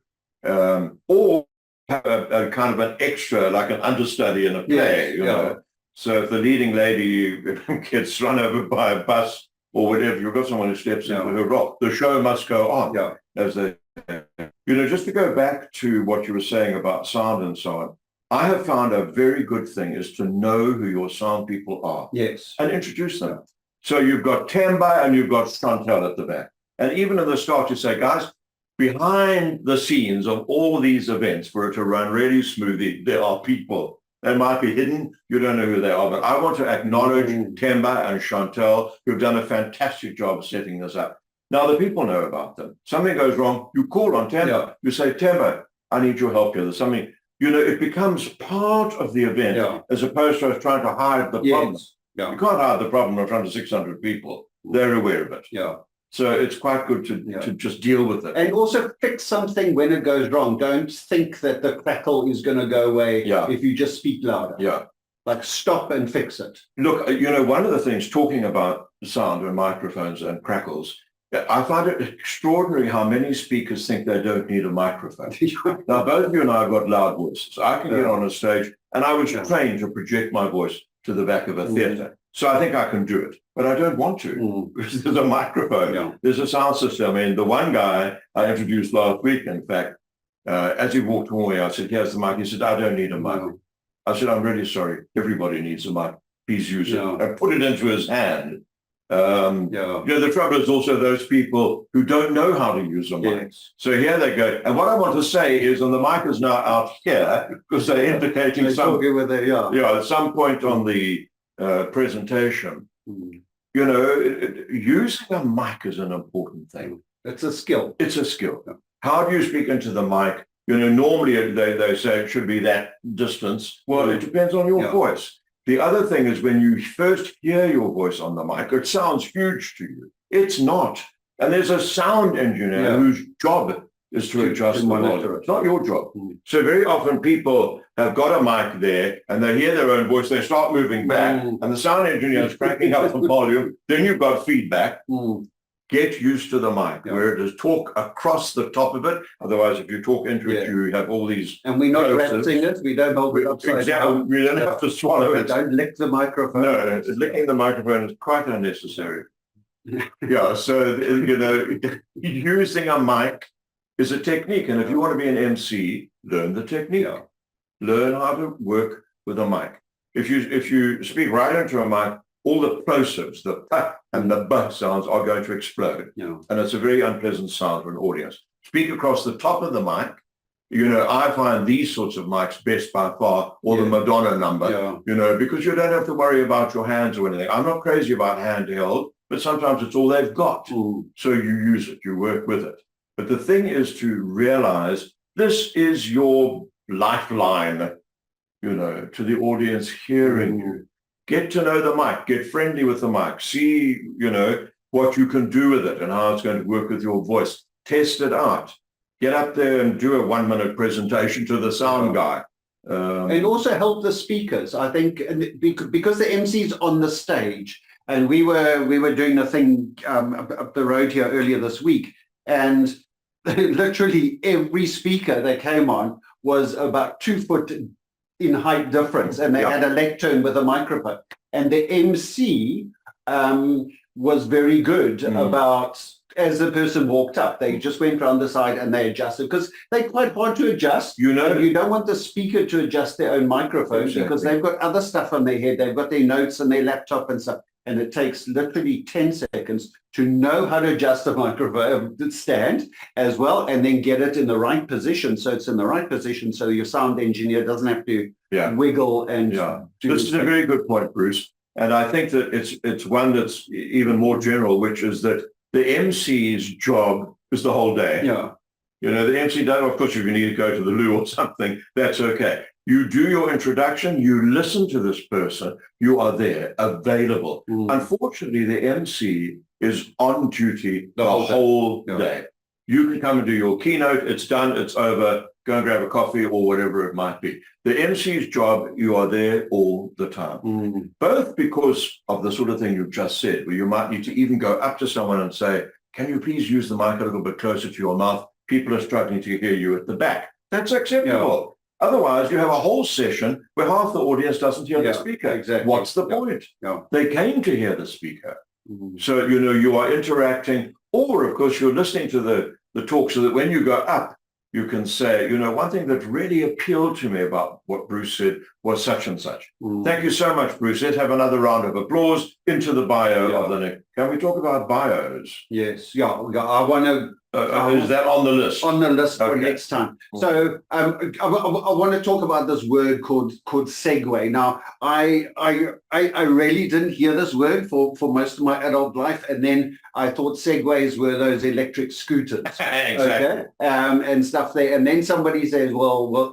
or have a kind of an extra, like an understudy in a play, you know. So if the leading lady gets run over by a bus or whatever, you've got someone who steps into her role. The show must go on, as they, you know, just to go back to what you were saying about sound and so on. I have found a very good thing is to know who your sound people are. Yes. And introduce them. So you've got Temba and you've got Chantal at the back. And even at the start, you say, guys, behind the scenes of all these events, for it to run really smoothly, there are people. They might be hidden. You don't know who they are. But I want to acknowledge Temba and Chantal, who've done a fantastic job of setting this up. Now, the people know about them. Something goes wrong, you call on Temba. You say, Temba, I need your help here. There's something, you know, it becomes part of the event as opposed to us trying to hide the problem. You can't hide the problem in front of 600 people. They're aware of it. So it's quite good to just deal with it. And also fix something when it goes wrong. Don't think that the crackle is going to go away if you just speak louder. Like stop and fix it. Look, you know, one of the things talking about sound and microphones and crackles, I find it extraordinary how many speakers think they don't need a microphone. Now, both of you and I have got loud voices. I can get on a stage, and I was trained to project my voice to the back of a theatre. So I think I can do it, but I don't want to because there's a microphone, there's a sound system. I mean, the one guy I introduced last week, in fact, as he walked away, I said, here's the mic. He said, I don't need a mic. I said, I'm really sorry. Everybody needs a mic. Please use it. I put it into his hand. You know, the trouble is also those people who don't know how to use a mic. So here they go. And what I want to say is, and the mic is now out here because they're indicating at some point on the presentation, you know, using a mic is an important thing. It's a skill. It's a skill. How do you speak into the mic? You know, normally they say it should be that distance. Well, it depends on your voice. The other thing is when you first hear your voice on the mic, it sounds huge to you. It's not. And there's a sound engineer whose job is to adjust the volume. It's not your job. So very often people have got a mic there and they hear their own voice, they start moving back and the sound engineer is cranking up the volume. Then you've got feedback. Get used to the mic where it is talk across the top of it. Otherwise, if you talk into it, you have all these. And we're not rapping it. We don't hold it upside down. We don't have to swallow it. Don't lick the microphone. No, licking the microphone is quite unnecessary. So, you know, using a mic is a technique. And if you want to be an MC, learn the technique. Learn how to work with a mic. If you speak right into a mic, all the plosives, the pa and the ba sounds are going to explode. And it's a very unpleasant sound for an audience. Speak across the top of the mic. You know, I find these sorts of mics best by far, or the Madonna number, you know, because you don't have to worry about your hands or anything. I'm not crazy about handheld, but sometimes it's all they've got. So you use it, you work with it. But the thing is to realize this is your lifeline, you know, to the audience hearing you. Get to know the mic, get friendly with the mic, see, you know, what you can do with it and how it's going to work with your voice. Test it out. Get up there and do a 1-minute presentation to the sound guy. And also help the speakers. I think because the MC's on the stage, and we were doing a thing up the road here earlier this week, and literally every speaker that came on was about 2 foot in height difference, and they had a lectern with a microphone, and the MC was very good about, as the person walked up, they just went around the side and they adjusted, because they quite want to adjust. You know, you don't want the speaker to adjust their own microphone because they've got other stuff on their head, they've got their notes and their laptop and stuff, and it takes literally 10 seconds to know how to adjust the microphone stand as well, and then get it in the right position, so it's in the right position, so your sound engineer doesn't have to wiggle and This is a very good point, Bruce, and I think that it's one that's even more general, which is that the MC's job is the whole day. You know, the MC don't, of course, if you need to go to the loo or something, that's okay. You do your introduction, you listen to this person, you are there, available. Unfortunately, the MC is on duty the whole day. You can come and do your keynote, it's done, it's over. go and grab a coffee or whatever it might be. The MC's job, you are there all the time, both because of the sort of thing you've just said, where you might need to even go up to someone and say, can you please use the mic a little bit closer to your mouth? People are struggling to hear you at the back. That's acceptable. Yeah. Otherwise, you have a whole session where half the audience doesn't hear the speaker. Exactly. What's the point? Yeah. They came to hear the speaker. So, you are interacting, or of course, you're listening to the talk so that when you go up, you can say, one thing that really appealed to me about what Bruce said was such and such. Thank you so much, Bruce. Let's have another round of applause into the bio of the next. Can we talk about bios? Yes. Yeah. I want to. Is that on the list? On the list for next time. So I want to talk about this word called segue. Now, I really didn't hear this word for most of my adult life, and then I thought segways were those electric scooters, exactly, okay? And stuff there. And then somebody says, well,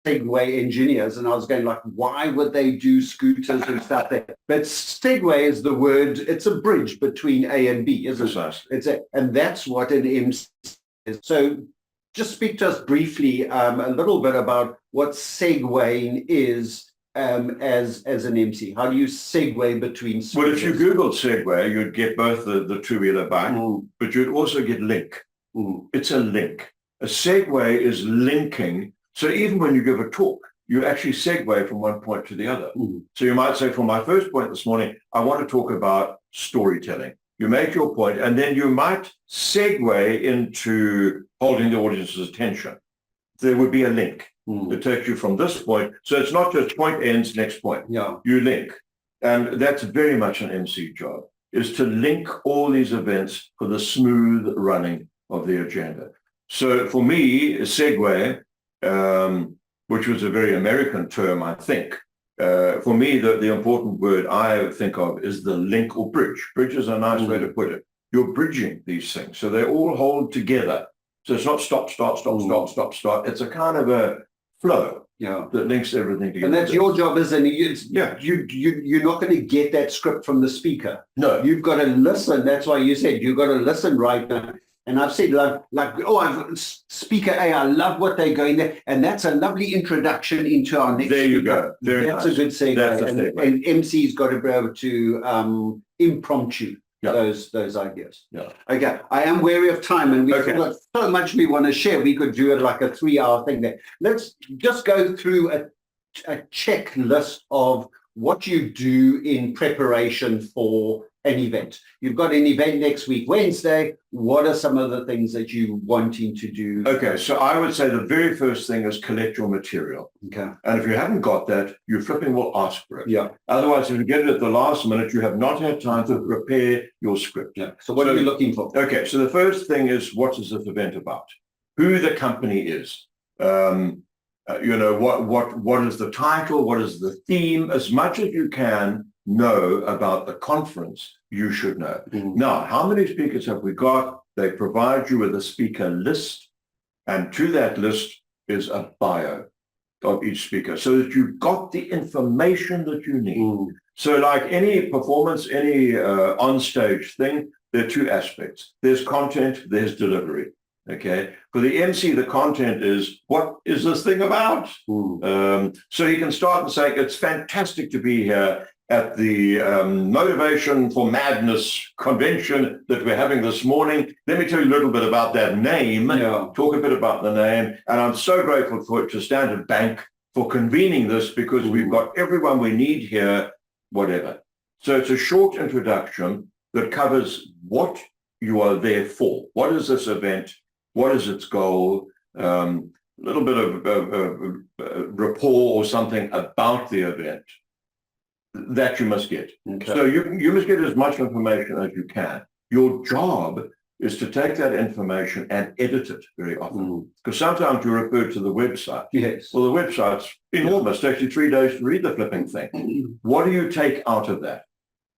Segway engineers, and I was going like, why would they do scooters and stuff there? But Segway is the word, it's a bridge between A and B, isn't it? And that's what an MC is. So just speak to us briefly a little bit about what segueing is as an MC. How do you segue between scooters? Well, if you Googled Segway, you'd get both the two-wheeler bike, but you'd also get link. It's a link. A Segway is linking. So even when you give a talk, you actually segue from one point to the other. So you might say, for my first point this morning, I want to talk about storytelling. You make your point, and then you might segue into holding the audience's attention. There would be a link that takes you from this point. So it's not just point ends, next point. Yeah. You link. And that's very much an MC job, is to link all these events for the smooth running of the agenda. So for me, a segue, which was a very American term, I think. For me, the important word I think of is the link or bridge. Bridge is a nice way to put it. You're bridging these things, so they all hold together. So it's not stop, start, stop, stop, stop, start. It's a kind of a flow that links everything together. And that's your job, isn't it? You're not going to get that script from the speaker. No. You've got to listen. That's why you said you've got to listen right now. And I've said, speaker A, I love what they're going there. And that's a lovely introduction into our next There you speaker. go. Very that's nice. a good segue. That's a segue. And MC's got to be able to impromptu those ideas. Yeah. Okay. I am wary of time, and we've got so much we want to share. We could do it like a 3-hour thing there. Let's just go through a checklist of what you do in preparation for an event. You've got an event next week, Wednesday. What are some of the things that you're wanting to do? Okay, so I would say the very first thing is collect your material. Okay. And if you haven't got that, you flipping will ask for it. Yeah. Otherwise, if you get it at the last minute, you have not had time to prepare your script. Yeah. So what are you looking for? Okay, so the first thing is, what is this event about? Who the company is. What is the title? What is the theme? As much as you can know about the conference, you should know. Now, how many speakers have we got? They provide you with a speaker list, and to that list is a bio of each speaker, so that you've got the information that you need. So like any performance, any onstage thing, there are two aspects. There's content, there's delivery. Okay. For the MC, the content is, what is this thing about? So you can start and say, it's fantastic to be here at the Motivation for Madness convention that we're having this morning. Let me tell you a little bit about that name, talk a bit about the name. And I'm so grateful to Standard Bank for convening this, because we've got everyone we need here, whatever. So it's a short introduction that covers what you are there for. What is this event? What is its goal? A little bit of rapport or something about the event that you must get. Okay. So you must get as much information as you can. Your job is to take that information and edit it very often. Because sometimes you refer to the website. Yes. Well, the website's enormous. It takes you 3 days to read the flipping thing. What do you take out of that?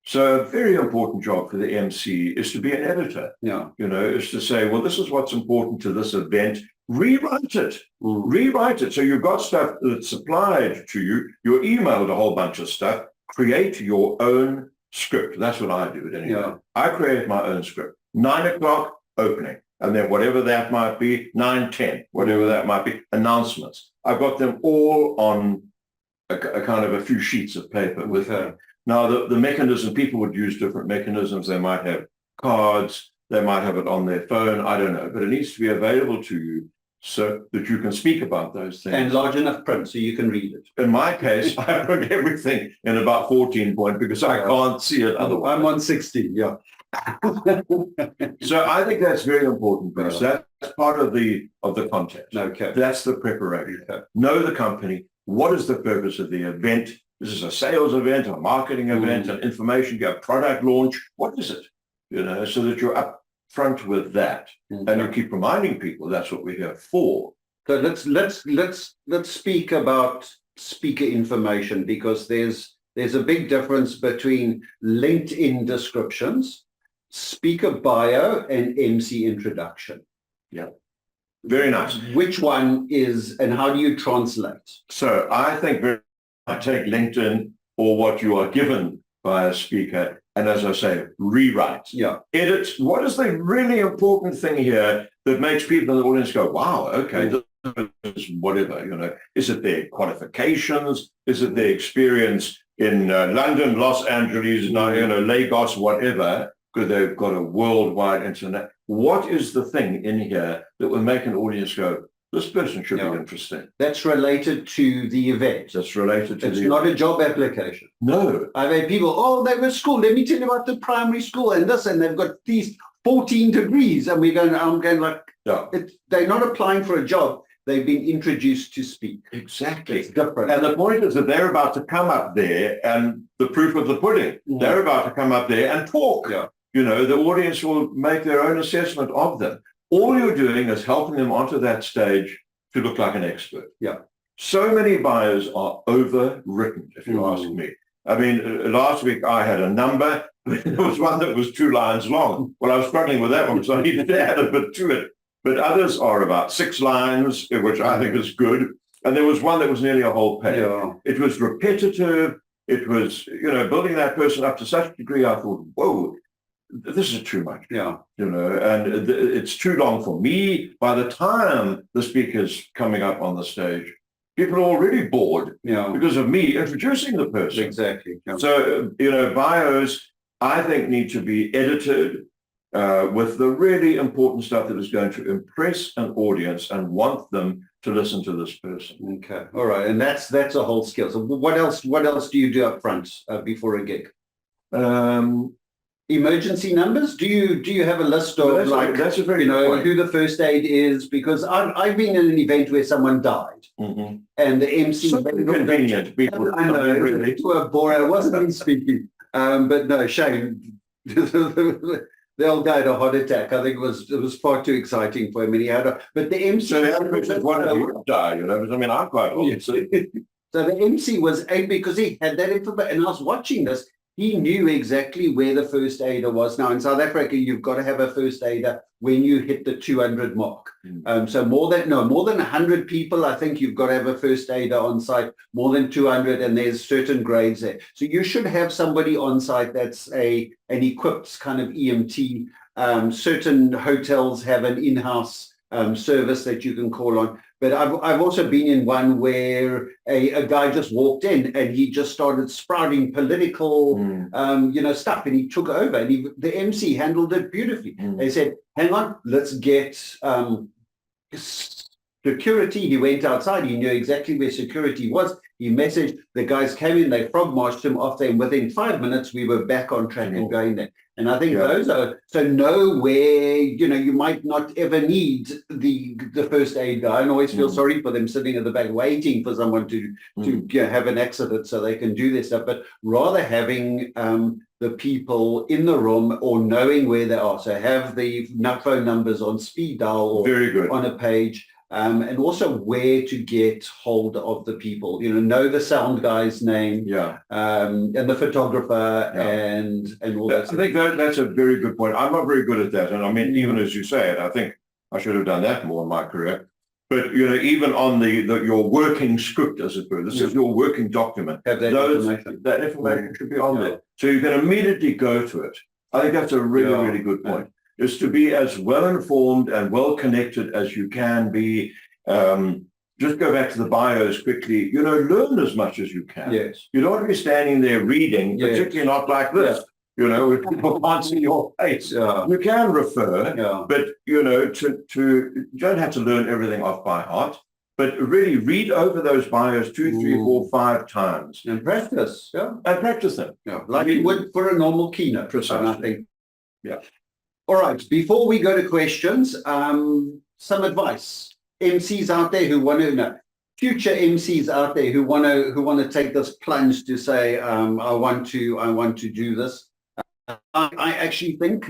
So a very important job for the MC is to be an editor. Is to say, well, this is what's important to this event. Rewrite it. Rewrite it. So you've got stuff that's supplied to you. You're emailed a whole bunch of stuff. Create your own script. That's what I do anyway. I create my own script. 9 o'clock, opening. and then whatever that might be, 9, 10, whatever that might be, announcements. I've got them all on a kind of a few sheets of paper with me. Now, the mechanism, people would use different mechanisms. They might have cards, they might have it on their phone, I don't know, but it needs to be available to you so that you can speak about those things. And large enough print so you can read it. In my case, I put everything in about 14 point because I can't see it otherwise. I'm on 16, yeah. So I think that's very important, Bruce. That's part of the context. Okay. That's the preparation. Know the company. What is the purpose of the event? This is a sales event, a marketing event, an information, a product launch. What is it? You know, so that you're up front with that, and you keep reminding people that's what we're here for. So let's speak about speaker information, because there's a big difference between LinkedIn descriptions, speaker bio, and MC introduction. Yeah, very nice. Which one is, and how do you translate? So I think I take LinkedIn or what you are given by a speaker, and as I say, rewrite, edit. What is the really important thing here that makes people in the audience go, wow, okay, this is whatever, you know, is it their qualifications? Is it their experience in London, Los Angeles, you know, Lagos, whatever, because they've got a worldwide internet. What is the thing in here that will make an audience go, this person should be interesting? That's related to the event. That's related to it's not a job application. No. I've had people, oh, they were school. Let me tell you about the primary school and this, and they've got these 14 degrees. And I'm going like, they're not applying for a job. They've been introduced to speak. Exactly. It's different. And the point is that they're about to come up there, and the proof of the pudding, they're about to come up there and talk. Yeah. You know, the audience will make their own assessment of them. All you're doing is helping them onto that stage to look like an expert. Yeah. So many buyers are overwritten, if you ask me. I mean, last week I had a number. There was one that was 2 lines long. Well, I was struggling with that one, so I needed to add a bit to it. But others are about 6 lines, which I think is good. And there was one that was nearly a whole page. Yeah. It was repetitive. It was, you know, building that person up to such a degree, I thought, whoa, this is too much. Yeah. You know, and it's too long for me. By the time the speaker's coming up on the stage, people are already bored because of me introducing the person. Exactly. Yeah. So, you know, bios, I think, need to be edited with the really important stuff that is going to impress an audience and want them to listen to this person. Okay. All right. And that's a whole skill. So what else do you do up front before a gig? Emergency numbers? Do you have a list of that's a very point. Who the first aid is? Because I've been in an event where someone died, and the MC. So convenient. People, I know, really. To a bore. I wasn't me speaking, but no, shame. The old guy had a heart attack. I think it was far too exciting for him, and he had a. But the MC. So the other person is one of you die. You know, I mean, I'm quite old. So the MC was because he had that information, and I was watching this. He knew exactly where the first aider was. Now in South Africa, you've got to have a first aider when you hit the 200 mark. So more than 100 people, I think you've got to have a first aider on site. More than 200, and there's certain grades there. So you should have somebody on site that's an equipped kind of EMT. Certain hotels have an in-house service that you can call on. But I've also been in one where a guy just walked in and he just started sprouting political, stuff, and he took over, and the MC handled it beautifully. They said, hang on, let's get security. He went outside. He knew exactly where security was. He messaged, the guys came in, they frog marched him off there, and within 5 minutes, we were back on track and going there. And I think those are, so know where, you might not ever need the first aid guy, and always feel sorry for them sitting at the back waiting for someone to have an accident so they can do their stuff, but rather having the people in the room or knowing where they are. So have the phone numbers on speed dial or very good on a page. And also where to get hold of the people, know the sound guy's name, and the photographer, and all that. I think that's a very good point. I'm not very good at that, and I mean, even as you say it, I think I should have done that more in my career. But even on your working script, as it were, this is your working document. Have that information should be on there, so you can immediately go to it. I think that's a really good point. is to be as well informed and well connected as you can be. Just go back to the bios quickly, learn as much as you can. Yes. You don't want to be standing there reading, Yes. particularly not like this, where people can't see your face. Yeah. You can refer, Yeah. but, you don't have to learn everything off by heart, but really read over those bios 2, 3, 4, 5 times. And practice. Yeah. And practice them. Yeah. Like you would for a normal keynote. Precisely. I think. Yeah. All right. Before we go to questions, some advice. MCs out there who want to know, future MCs out there who want to take this plunge to say, I want to do this. I actually think,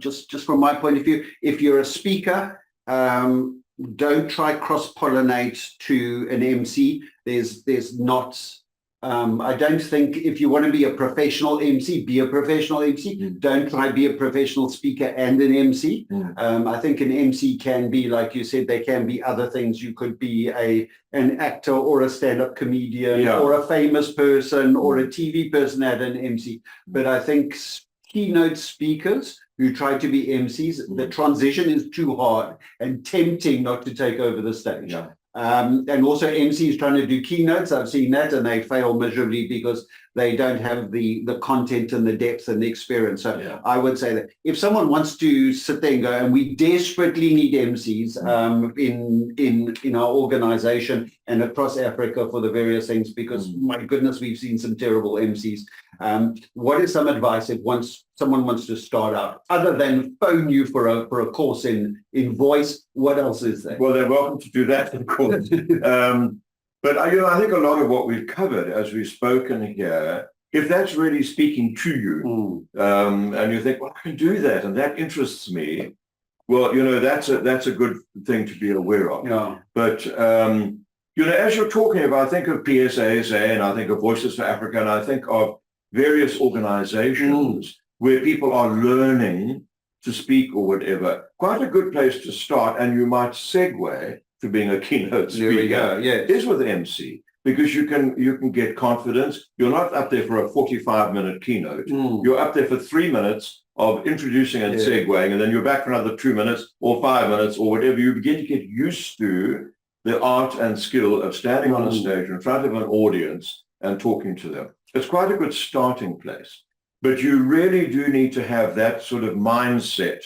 just from my point of view, if you're a speaker, don't try cross-pollinate to an MC. There's not. I don't think if you want to be a professional MC, be a professional MC. Don't try to be a professional speaker and an MC. I think an MC can be, like you said, there can be other things. You could be an actor or a stand-up comedian or a famous person or a TV person at an MC. But I think keynote speakers who try to be MCs, the transition is too hard and tempting not to take over the stage. Yeah. And also MCs trying to do keynotes, I've seen that, and they fail miserably because they don't have the content and the depth and the experience. So I would say that if someone wants to sit there and go, and we desperately need MCs in our organization and across Africa for the various things, because my goodness, we've seen some terrible MCs. What is some advice if someone wants to start out, other than phone you for a course in voice? What else is there? Well, they're welcome to do that, of course. But I think a lot of what we've covered as we've spoken here, if that's really speaking to you, and you think, well, I can do that, and that interests me, well, that's a good thing to be aware of. Yeah. But as you're talking about, I think of PSASA, and I think of Voices for Africa, and I think of various organizations where people are learning to speak or whatever. Quite a good place to start, and you might segue to being a keynote speaker. There we go. Yes. Is with MC, because you can get confidence. You're not up there for a 45-minute keynote. You're up there for 3 minutes of introducing and segueing, and then you're back for another 2 minutes or 5 minutes or whatever. You begin to get used to the art and skill of standing on a stage in front of an audience and talking to them. It's quite a good starting place. But you really do need to have that sort of mindset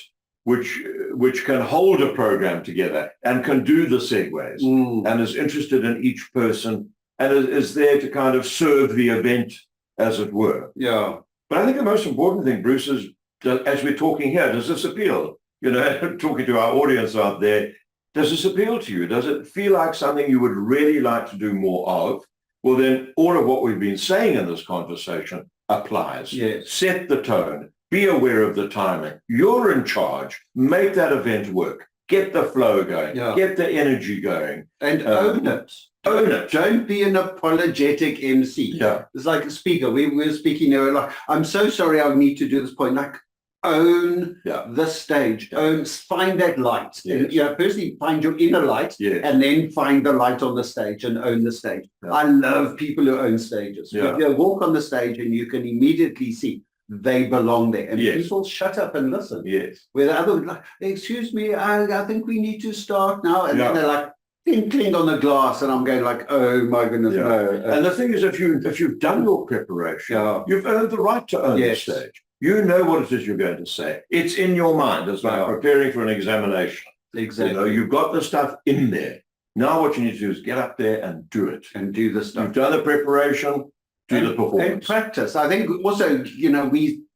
which can hold a program together and can do the segues and is interested in each person and is there to kind of serve the event, as it were. Yeah. But I think the most important thing, Bruce, is as we're talking here, does this appeal? Talking to our audience out there, does this appeal to you? Does it feel like something you would really like to do more of? Well, then all of what we've been saying in this conversation applies. Yes. Set the tone. Be aware of the timing. You're in charge. Make that event work. Get the flow going. Yeah. Get the energy going. And own it. Own it. Don't be an apologetic MC. Yeah. It's like a speaker. We were speaking there, like, I'm so sorry I need to do this point. Like, own the stage. Find that light. Yes. And, firstly find your inner light, and then find the light on the stage and own the stage. I love people who own stages. You walk on the stage and you can immediately see they belong there, and people shut up and listen. Yes. Where the other, like, excuse me, I think we need to start now, and then they're like, clink on the glass, and I'm going like, oh my goodness, no. And the thing is, if you've done your preparation, you've earned the right to own the stage. You know what it is you're going to say. It's in your mind. It's like preparing for an examination. Exactly. You've got the stuff in there. Now what you need to do is get up there and do it. And do the stuff. You've done the preparation, do the performance. And practice. I think also,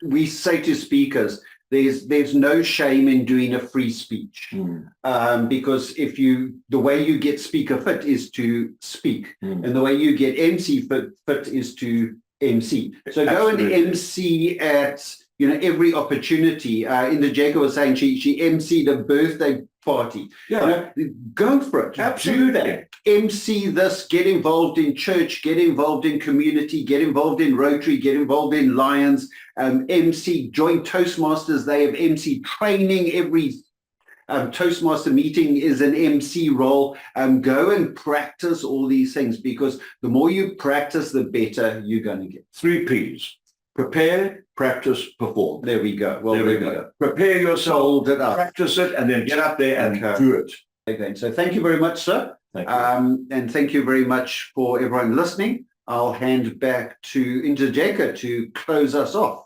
we say to speakers, there's no shame in doing a free speech, because the way you get speaker fit is to speak, and the way you get MC fit is to MC. So go and MC at every opportunity. Indra was saying she MC'd a birthday party. Go for it. Absolutely. Do that. MC this. Get involved in church. Get involved in community. Get involved in Rotary. Get involved in Lions. MC. Join Toastmasters. They have MC training. Every Toastmaster meeting is an MC role. Go and practice all these things, because the more you practice, the better you're going to get. 3 Ps. Prepare, practice, perform. There we go. Well, there we go. Prepare yourself, Sold it up. practice it, and then get up there and do it. Okay. So thank you very much, sir. Thank you. And thank you very much for everyone listening. I'll hand back to Indra Jacob to close us off.